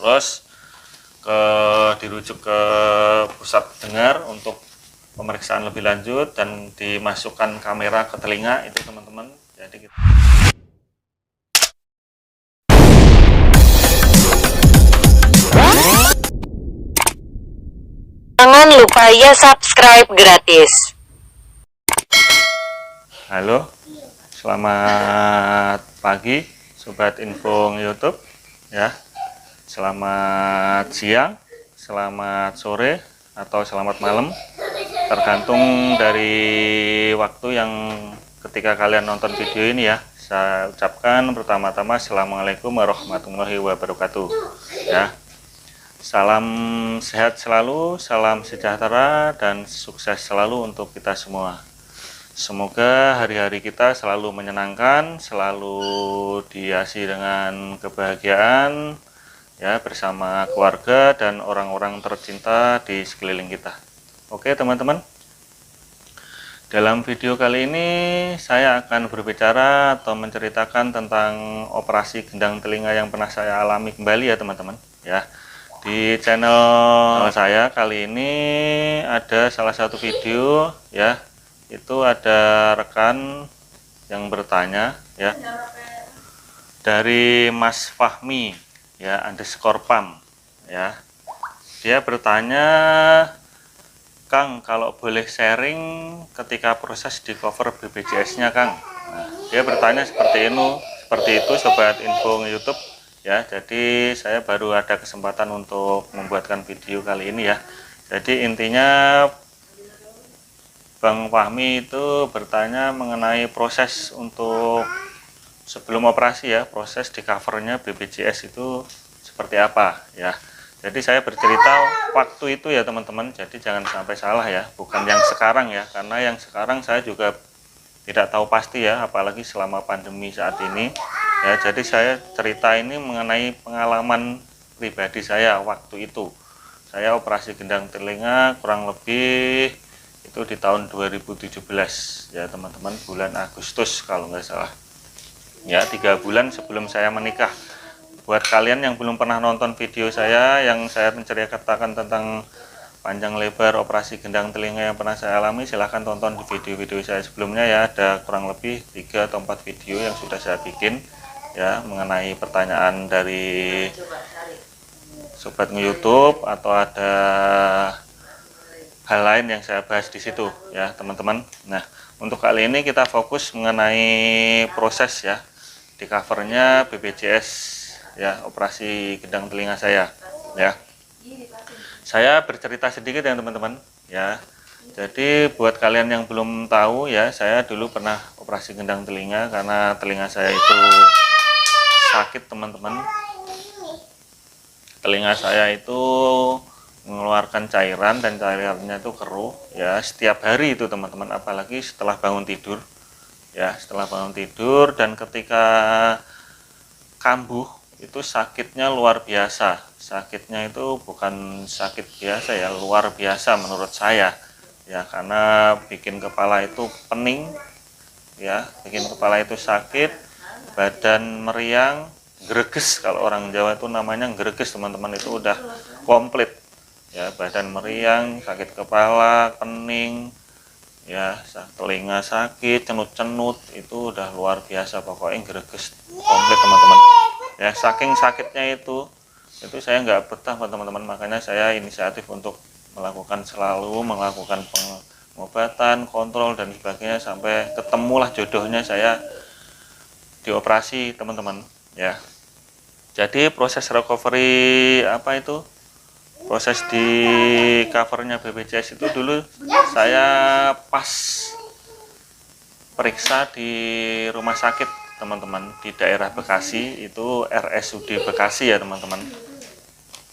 terus dirujuk ke pusat dengar untuk pemeriksaan lebih lanjut dan dimasukkan kamera ke telinga itu teman-teman. Jadi jangan lupa ya subscribe gratis. halo, selamat pagi Sobat Info YouTube ya. Selamat siang, selamat sore, atau selamat malam, tergantung dari waktu yang ketika kalian nonton video ini ya. Saya ucapkan pertama-tama Assalamualaikum warahmatullahi wabarakatuh ya. Salam sehat selalu, salam sejahtera, dan sukses selalu untuk kita semua. Semoga hari-hari kita selalu menyenangkan, selalu dihiasi dengan kebahagiaan ya, bersama keluarga dan orang-orang tercinta di sekeliling kita. Oke teman-teman, dalam video kali ini saya akan berbicara atau menceritakan tentang operasi gendang telinga yang pernah saya alami kembali ya teman-teman ya. Di channel saya kali ini ada salah satu video ya, itu ada rekan yang bertanya ya, dari Mas Fahmi ya _pam ya. Dia bertanya, Kang, kalau boleh sharing ketika proses di cover BPJS nya Kang. Nah, dia bertanya seperti itu Sobat Info YouTube ya. Jadi saya baru ada kesempatan untuk membuatkan video kali ini ya. Jadi intinya Bang Fahmi itu bertanya mengenai proses untuk sebelum operasi ya, proses di covernya BPJS itu seperti apa ya. Jadi saya bercerita waktu itu ya teman-teman, jadi jangan sampai salah ya, bukan yang sekarang ya, karena yang sekarang saya juga tidak tahu pasti ya, apalagi selama pandemi saat ini ya. Jadi saya cerita ini mengenai pengalaman pribadi saya waktu itu. Saya operasi gendang telinga kurang lebih itu di tahun 2017 ya teman-teman, bulan Agustus kalau nggak salah ya, 3 bulan sebelum saya menikah. Buat kalian yang belum pernah nonton video saya yang saya menceritakan tentang panjang lebar operasi gendang telinga yang pernah saya alami, silahkan tonton di video-video saya sebelumnya ya. Ada kurang lebih 3 atau 4 video yang sudah saya bikin ya, mengenai pertanyaan dari sobat nge-YouTube, atau ada hal lain yang saya bahas di situ ya teman-teman. Nah, untuk kali ini kita fokus mengenai proses ya di covernya BPJS ya, operasi gendang telinga saya ya. Saya bercerita sedikit ya teman-teman ya. Jadi buat kalian yang belum tahu ya, saya dulu pernah operasi gendang telinga karena telinga saya itu sakit teman-teman. Telinga saya itu mengeluarkan cairan dan cairannya itu keruh ya setiap hari itu teman-teman, apalagi setelah bangun tidur ya, setelah bangun tidur dan ketika kambuh itu sakitnya luar biasa. Sakitnya itu bukan sakit biasa ya, luar biasa menurut saya ya, karena bikin kepala itu pening ya, bikin kepala itu sakit, badan meriang, greges, kalau orang Jawa itu namanya greges teman-teman, itu udah komplit ya, badan meriang, sakit kepala, pening ya, telinga sakit, cenut-cenut, itu udah luar biasa, pokoknya greges komplit teman-teman ya. Saking sakitnya itu saya nggak betah teman-teman, makanya saya inisiatif untuk selalu melakukan pengobatan, kontrol dan sebagainya, sampai ketemulah jodohnya saya dioperasi teman-teman ya. Jadi proses recovery proses di covernya BPJS itu dulu saya pas periksa di rumah sakit teman-teman, di daerah Bekasi, itu RSUD Bekasi ya teman-teman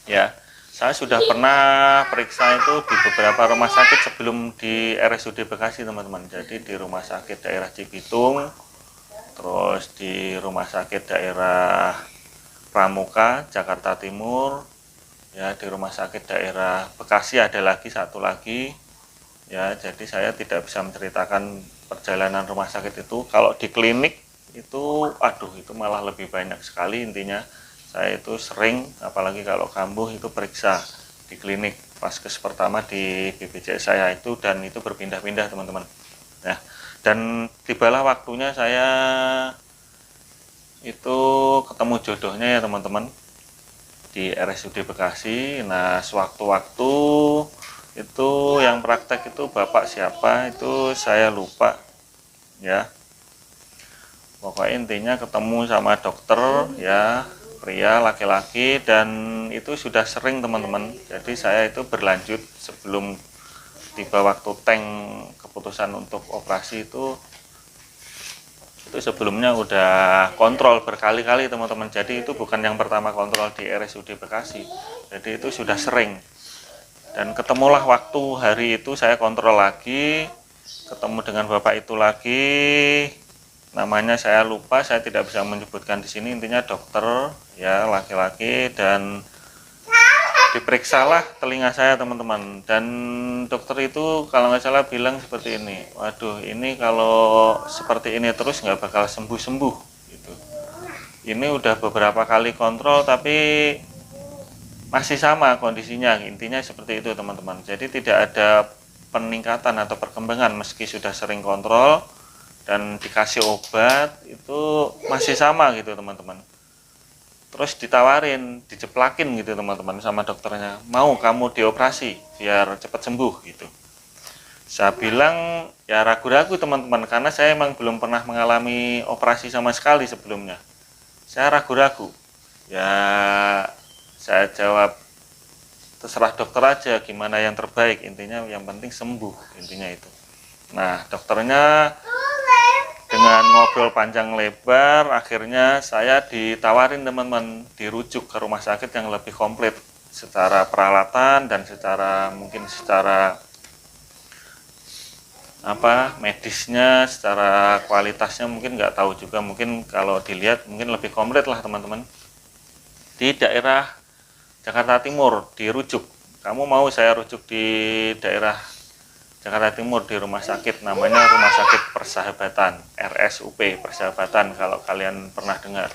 ya. Saya sudah pernah periksa itu di beberapa rumah sakit sebelum di RSUD Bekasi teman-teman. Jadi di rumah sakit daerah Cibitung, terus di rumah sakit daerah Pramuka Jakarta Timur ya, di rumah sakit daerah Bekasi ada lagi satu lagi ya. Jadi saya tidak bisa menceritakan perjalanan rumah sakit itu. Kalau di klinik itu aduh, itu malah lebih banyak sekali. Intinya saya itu sering, apalagi kalau kambuh itu periksa di klinik vaskes pertama di BPJS saya itu, dan itu berpindah-pindah teman-teman. Nah, dan tibalah waktunya saya itu ketemu jodohnya ya teman-teman di RSUD Bekasi. Nah, sewaktu-waktu itu yang praktek itu bapak siapa itu saya lupa ya. Pokoknya intinya ketemu sama dokter ya, pria laki-laki, dan itu sudah sering teman-teman. Jadi saya itu berlanjut sebelum tiba waktu tank keputusan untuk operasi itu sebelumnya udah kontrol berkali-kali teman-teman. Jadi itu bukan yang pertama kontrol di RSUD Bekasi. Jadi itu sudah sering. Dan ketemulah waktu hari itu saya kontrol lagi, ketemu dengan bapak itu lagi. Namanya saya lupa, saya tidak bisa menyebutkan di sini. Intinya dokter ya, laki-laki, dan diperiksalah telinga saya teman-teman. Dan dokter itu kalau nggak salah bilang seperti ini, waduh ini kalau seperti ini terus nggak bakal sembuh-sembuh gitu. Ini udah beberapa kali kontrol tapi masih sama kondisinya, intinya seperti itu teman-teman. Jadi tidak ada peningkatan atau perkembangan meski sudah sering kontrol dan dikasih obat, itu masih sama gitu teman-teman. Terus ditawarin, diceplakin gitu teman-teman sama dokternya, mau kamu dioperasi biar cepat sembuh gitu. Saya bilang ya ragu-ragu teman-teman, karena saya emang belum pernah mengalami operasi sama sekali sebelumnya. Saya ragu-ragu. Ya saya jawab terserah dokter aja gimana yang terbaik, intinya yang penting sembuh, intinya itu. Nah, dokternya dengan ngobrol panjang lebar, akhirnya saya ditawarin teman-teman dirujuk ke rumah sakit yang lebih komplit secara peralatan dan mungkin secara medisnya, secara kualitasnya mungkin nggak tahu juga, mungkin kalau dilihat mungkin lebih komplit lah teman-teman. Di daerah Jakarta Timur dirujuk. Kamu mau saya rujuk di daerah Jakarta Timur di rumah sakit namanya Rumah Sakit Persahabatan, RSUP Persahabatan kalau kalian pernah dengar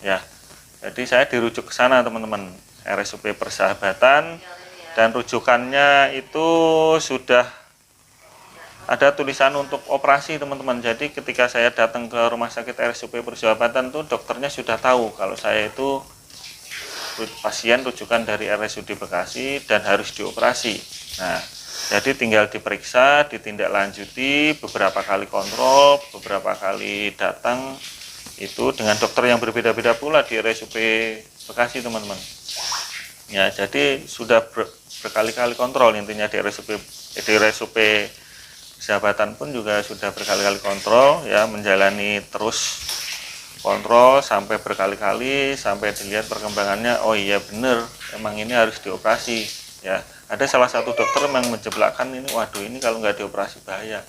ya. Jadi saya dirujuk ke sana teman-teman, RSUP Persahabatan, dan rujukannya itu sudah ada tulisan untuk operasi teman-teman. Jadi ketika saya datang ke Rumah Sakit RSUP Persahabatan tuh dokternya sudah tahu kalau saya itu pasien rujukan dari RSUD Bekasi dan harus dioperasi. Nah, jadi tinggal diperiksa, ditindaklanjuti, beberapa kali kontrol, beberapa kali datang, itu dengan dokter yang berbeda-beda pula di RSUP Bekasi teman-teman. Ya, jadi sudah berkali-kali kontrol intinya di RSUP Persahabatan pun juga sudah berkali-kali kontrol ya, menjalani terus kontrol sampai berkali-kali sampai dilihat perkembangannya, oh iya bener emang ini harus dioperasi ya. Ada salah satu dokter memang menjeblakkan ini, waduh ini kalau nggak dioperasi bahaya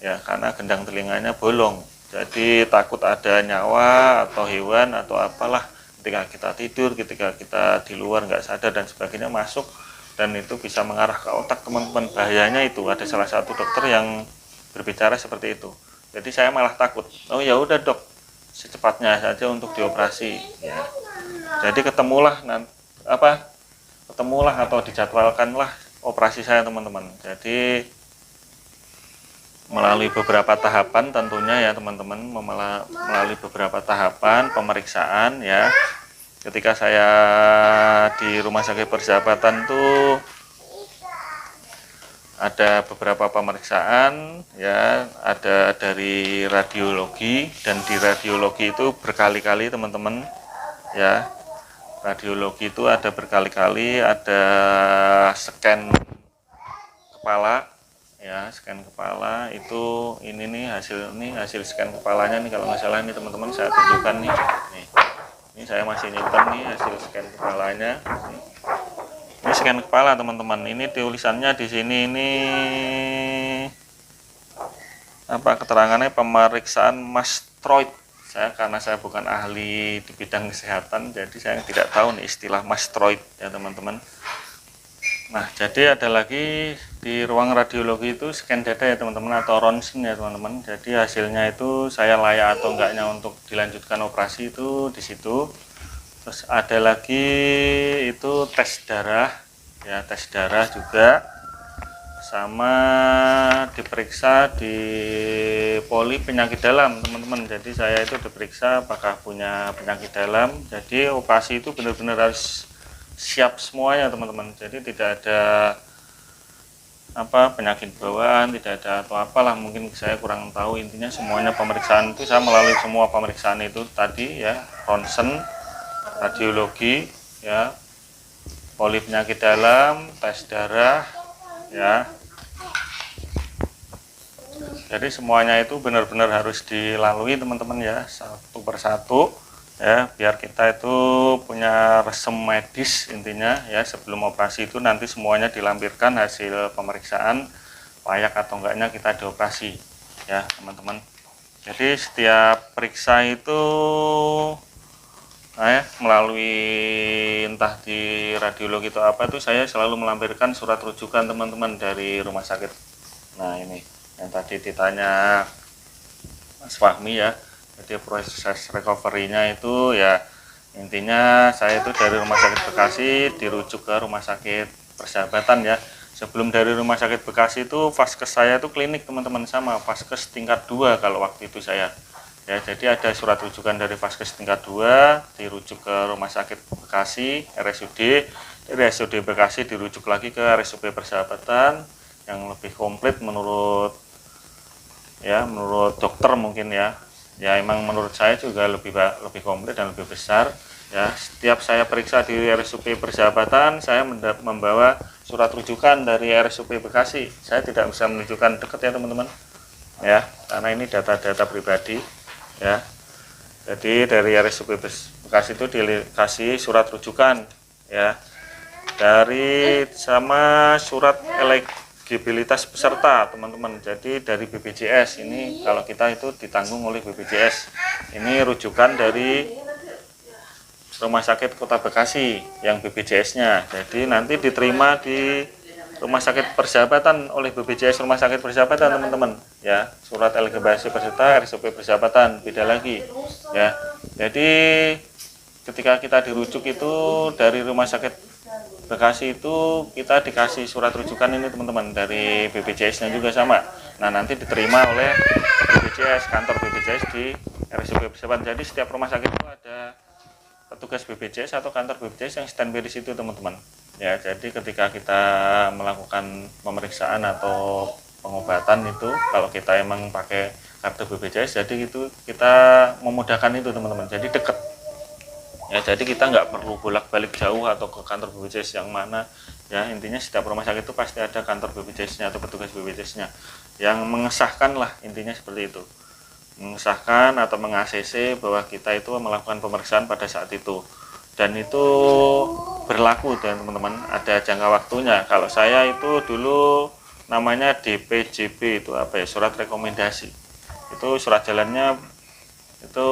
ya, karena gendang telinganya bolong, jadi takut ada nyawa atau hewan atau apalah ketika kita tidur, ketika kita di luar nggak sadar dan sebagainya masuk, dan itu bisa mengarah ke otak teman-teman. Bahayanya itu ada salah satu dokter yang berbicara seperti itu. Jadi saya malah takut, oh ya udah dok, secepatnya saja untuk dioperasi ya. Jadi ketemulah atau dijadwalkanlah operasi saya teman-teman. Jadi melalui beberapa tahapan tentunya ya teman-teman, melalui beberapa tahapan pemeriksaan ya. Ketika saya di Rumah Sakit Persahabatan tuh ada beberapa pemeriksaan ya, ada dari radiologi, dan di radiologi itu berkali-kali teman-teman ya. Radiologi itu ada berkali-kali, ada scan kepala ya, scan kepala itu ini hasil scan kepalanya nih, kalau nggak salah nih teman-teman saya tunjukkan nih. Ini saya masih nyimpan nih hasil scan kepalanya. Ini scan kepala teman-teman. Ini tulisannya di sini ini keterangannya pemeriksaan mastroid. Karena saya bukan ahli di bidang kesehatan, jadi saya tidak tahu nih istilah mastroid ya teman-teman. Nah, jadi ada lagi di ruang radiologi itu scan dada ya teman-teman, atau ronsen ya teman-teman. Jadi hasilnya itu saya layak atau enggaknya untuk dilanjutkan operasi itu di situ. Terus ada lagi itu tes darah ya, tes darah juga, sama diperiksa di poli penyakit dalam teman-teman. Jadi saya itu diperiksa apakah punya penyakit dalam. Jadi operasi itu benar-benar harus siap semuanya teman-teman. Jadi tidak ada penyakit bawaan, tidak ada atau apalah, mungkin saya kurang tahu. Intinya semuanya pemeriksaan itu saya melalui semua pemeriksaan itu tadi ya, ronsen, radiologi ya, poli penyakit dalam, tes darah ya. Jadi semuanya itu benar-benar harus dilalui teman-teman ya, satu persatu ya, biar kita itu punya resem medis intinya ya. Sebelum operasi itu nanti semuanya dilampirkan hasil pemeriksaan layak atau enggaknya kita dioperasi ya teman-teman. Jadi setiap periksa itu melalui entah di radiologi atau apa itu, saya selalu melampirkan surat rujukan teman-teman dari rumah sakit. Nah ini yang tadi ditanya Mas Fahmi ya, jadi proses recovery-nya itu ya intinya saya itu dari Rumah Sakit Bekasi dirujuk ke Rumah Sakit Persahabatan ya. Sebelum dari Rumah Sakit Bekasi itu vaskes saya itu klinik teman-teman, sama vaskes tingkat 2 kalau waktu itu saya ya. Jadi ada surat rujukan dari vaskes tingkat 2 dirujuk ke Rumah Sakit Bekasi RSUD, dari RSUD Bekasi dirujuk lagi ke RSUP Persahabatan yang lebih komplit menurut dokter mungkin ya. Ya emang menurut saya juga lebih komplit dan lebih besar ya. Setiap saya periksa di RSUP Persahabatan, saya membawa surat rujukan dari RSUP Bekasi. Saya tidak bisa menunjukkan dekat ya teman-teman ya, karena ini data-data pribadi ya. Jadi dari RSUP Bekasi itu dikasih surat rujukan ya, dari sama surat elegibilitas peserta teman-teman. Jadi dari BPJS ini, kalau kita itu ditanggung oleh BPJS, ini rujukan dari Rumah Sakit Kota Bekasi yang BPJS-nya. Jadi nanti diterima di Rumah Sakit Persahabatan oleh BPJS Rumah Sakit Persahabatan teman-teman ya. Surat elegibilitas peserta RSUP Persahabatan beda lagi ya. Jadi ketika kita dirujuk itu dari Rumah Sakit Bekasi itu kita dikasih surat rujukan ini teman-teman, dari BPJS-nya juga sama. Nah nanti diterima oleh BPJS, kantor BPJS di RSUP Persahabatan. Jadi setiap rumah sakit itu ada petugas BPJS atau kantor BPJS yang standby di situ teman-teman ya. Jadi ketika kita melakukan pemeriksaan atau pengobatan itu, kalau kita emang pakai kartu BPJS, jadi itu kita memudahkan itu teman-teman, jadi dekat ya. Jadi kita nggak perlu bolak-balik jauh atau ke kantor BPJS yang mana ya. Intinya setiap rumah sakit itu pasti ada kantor BPJS-nya atau petugas BPJS-nya yang mengesahkan lah, intinya seperti itu, mengesahkan atau meng-ACC bahwa kita itu melakukan pemeriksaan pada saat itu, dan itu berlaku teman-teman, ada jangka waktunya. Kalau saya itu dulu namanya DPJB, itu surat rekomendasi, itu surat jalannya itu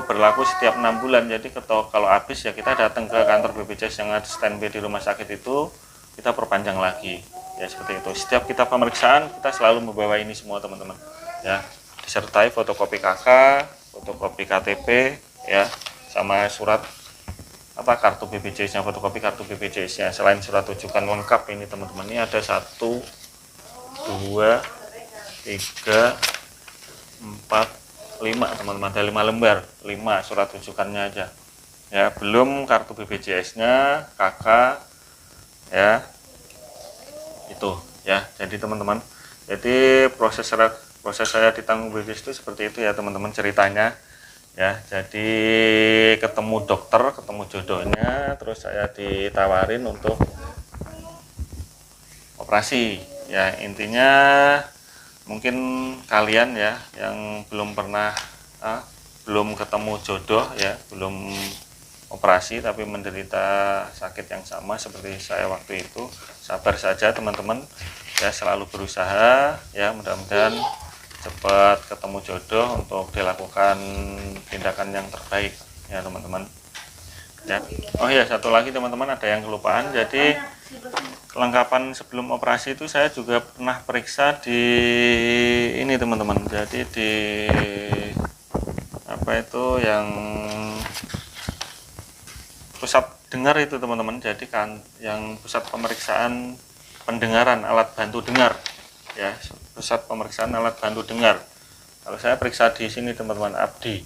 berlaku setiap 6 bulan. Jadi kalau habis ya kita datang ke kantor BPJS yang ada standby di rumah sakit itu, kita perpanjang lagi ya, seperti itu. Setiap kita pemeriksaan kita selalu membawa ini semua teman-teman ya, disertai fotokopi KK, fotokopi KTP ya, sama surat kartu BPJS-nya, fotokopi kartu BPJS-nya. Selain surat rujukan lengkap ini teman-teman, ini ada 1 2 3 4 5 teman-teman, ada 5 lembar, 5 surat rujukannya aja ya, belum kartu BPJS-nya, KK ya, itu ya. Jadi teman-teman, jadi proses saya ditanggung BPJS itu seperti itu ya teman-teman ceritanya ya. Jadi ketemu dokter, ketemu jodohnya, terus saya ditawarin untuk operasi ya. Intinya mungkin kalian ya yang belum pernah belum ketemu jodoh ya, belum operasi tapi menderita sakit yang sama seperti saya waktu itu, sabar saja teman-teman ya, selalu berusaha ya, mudah-mudahan cepat ketemu jodoh untuk dilakukan tindakan yang terbaik ya teman-teman ya. Oh ya, satu lagi teman-teman, ada yang kelupaan. Jadi kelengkapan sebelum operasi itu saya juga pernah periksa di ini teman-teman, jadi di yang pusat dengar itu teman-teman, jadi kan yang pusat pemeriksaan pendengaran, alat bantu dengar ya, pusat pemeriksaan alat bantu dengar. Kalau saya periksa di sini teman-teman, Abdi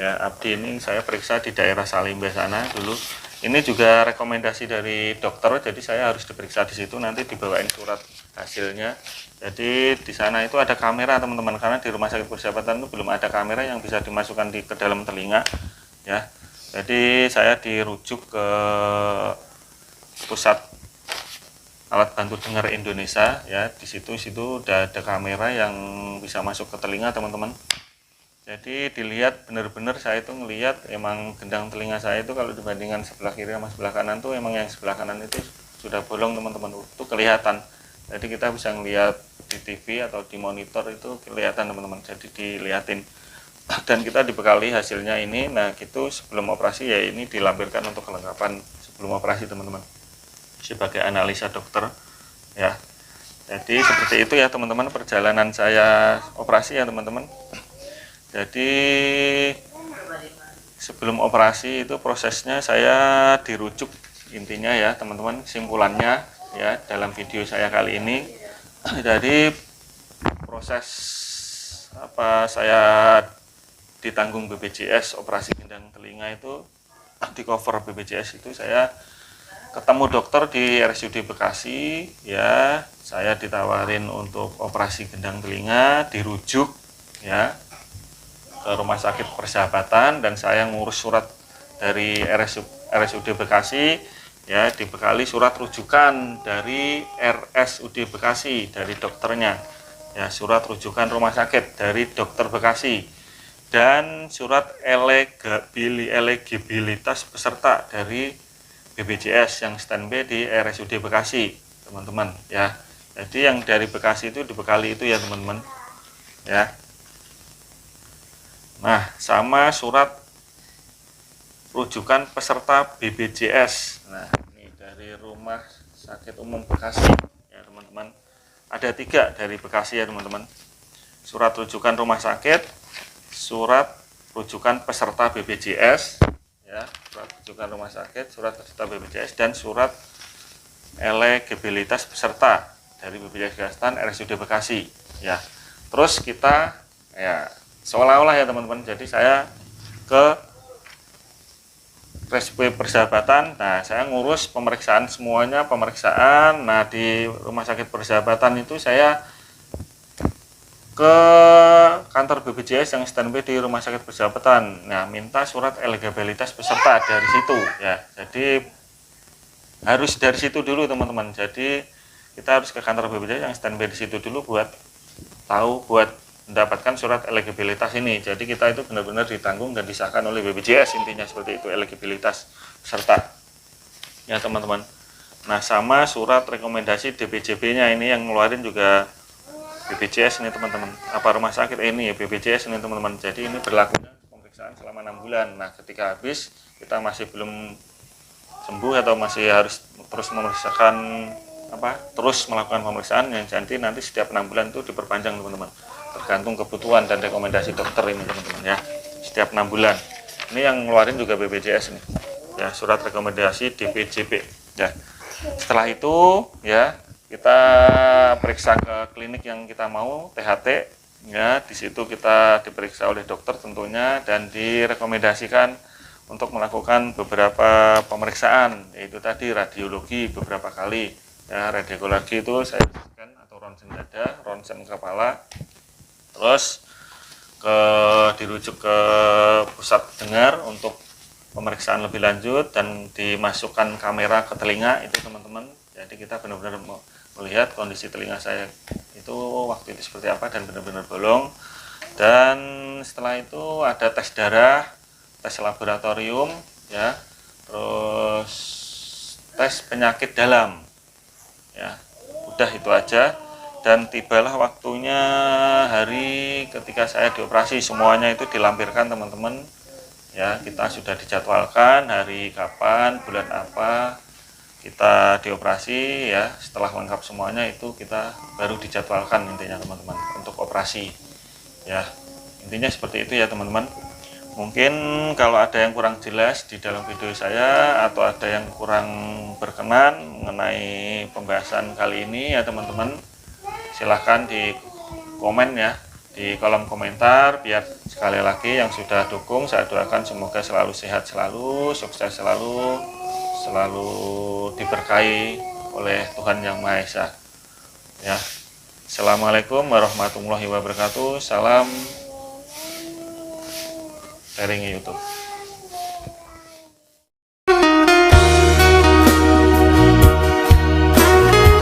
ya, Abdi ini saya periksa di daerah Salimba sana dulu. Ini juga rekomendasi dari dokter, jadi saya harus diperiksa di situ, nanti dibawain surat hasilnya. Jadi di sana itu ada kamera teman-teman, karena di rumah sakit persahabatan itu belum ada kamera yang bisa dimasukkan ke dalam telinga ya. Jadi saya dirujuk ke pusat alat bantu dengar Indonesia ya. Di situ udah ada kamera yang bisa masuk ke telinga teman-teman. Jadi dilihat benar-benar, saya itu ngelihat emang gendang telinga saya itu kalau dibandingkan sebelah kiri sama sebelah kanan tuh emang yang sebelah kanan itu sudah bolong teman-teman, itu kelihatan. Jadi kita bisa ngelihat di TV atau di monitor itu kelihatan teman-teman, jadi dilihatin. Dan kita dibekali hasilnya ini. Nah gitu sebelum operasi ya, ini dilampirkan untuk kelengkapan sebelum operasi teman-teman, sebagai analisa dokter ya. Jadi seperti itu ya teman-teman perjalanan saya operasi ya teman-teman. Jadi sebelum operasi itu prosesnya saya dirujuk intinya ya teman-teman, simpulannya ya dalam video saya kali ini. Jadi proses saya ditanggung BPJS operasi gendang telinga itu, di cover BPJS itu, saya ketemu dokter di RSUD Bekasi ya. Saya ditawarin untuk operasi gendang telinga, dirujuk ya ke Rumah Sakit Persahabatan, dan saya ngurus surat dari RSUD Bekasi ya, dibekali surat rujukan dari RSUD Bekasi dari dokternya ya, surat rujukan rumah sakit dari dokter Bekasi, dan surat elegibilitas peserta dari BPJS yang standby di RSUD Bekasi teman-teman ya. Jadi yang dari Bekasi itu dibekali itu ya teman-teman ya. Nah sama surat rujukan peserta BPJS. Nah ini dari Rumah Sakit Umum Bekasi ya teman-teman, ada 3 dari Bekasi ya teman-teman. Surat rujukan rumah sakit, surat rujukan peserta BPJS ya, surat rujukan rumah sakit, surat peserta BPJS, dan surat elegibilitas peserta dari BPJS Kesehatan RSUD Bekasi ya. Terus kita ya seolah-olah ya teman-teman, jadi saya ke RSUD Persahabatan. Nah saya ngurus pemeriksaan semuanya, pemeriksaan. Nah di Rumah Sakit Persahabatan itu saya ke kantor BPJS yang standby di Rumah Sakit Persahabatan. Nah minta surat elegibilitas peserta dari situ ya. Jadi harus dari situ dulu teman-teman. Jadi kita harus ke kantor BPJS yang standby di situ dulu buat mendapatkan surat elegibilitas ini. Jadi kita itu benar-benar ditanggung dan disahkan oleh BPJS, intinya seperti itu, elegibilitas peserta ya teman-teman. Nah sama surat rekomendasi DPJB-nya ini yang ngeluarin juga BPJS ini teman-teman, apa rumah sakit ini ya, BPJS ini teman-teman. Jadi ini berlakunya pemeriksaan selama 6 bulan. Nah ketika habis kita masih belum sembuh atau masih harus terus terus melakukan pemeriksaan, yang nanti setiap 6 bulan itu diperpanjang teman-teman, tergantung kebutuhan dan rekomendasi dokter ini teman-teman ya, setiap 6 bulan. Ini yang ngeluarin juga BPJS nih ya, surat rekomendasi DPJB ya. Setelah itu ya kita periksa ke klinik yang kita mau, THT ya. Di situ kita diperiksa oleh dokter tentunya, dan direkomendasikan untuk melakukan beberapa pemeriksaan, yaitu tadi radiologi beberapa kali ya. Radiologi itu saya scan atau ronsen dada, ronsen kepala, terus dirujuk ke pusat dengar untuk pemeriksaan lebih lanjut dan dimasukkan kamera ke telinga itu teman-teman. Jadi kita benar-benar melihat kondisi telinga saya itu waktu itu seperti apa dan benar-benar bolong. Dan setelah itu ada tes darah, tes laboratorium ya, terus tes penyakit dalam ya. Udah itu aja. Dan tibalah waktunya hari ketika saya dioperasi, semuanya itu dilampirkan teman-teman ya. Kita sudah dijadwalkan hari kapan, bulan apa kita dioperasi ya. Setelah lengkap semuanya itu kita baru dijadwalkan intinya teman-teman untuk operasi ya. Intinya seperti itu ya teman-teman. Mungkin kalau ada yang kurang jelas di dalam video saya atau ada yang kurang berkenan mengenai pembahasan kali ini ya teman-teman, silahkan di komen ya di kolom komentar. Biar sekali lagi yang sudah dukung, saya doakan semoga selalu sehat, selalu sukses, selalu diberkahi oleh Tuhan Yang Maha Esa ya. Assalamualaikum warahmatullahi wabarakatuh. Salam sharing YouTube.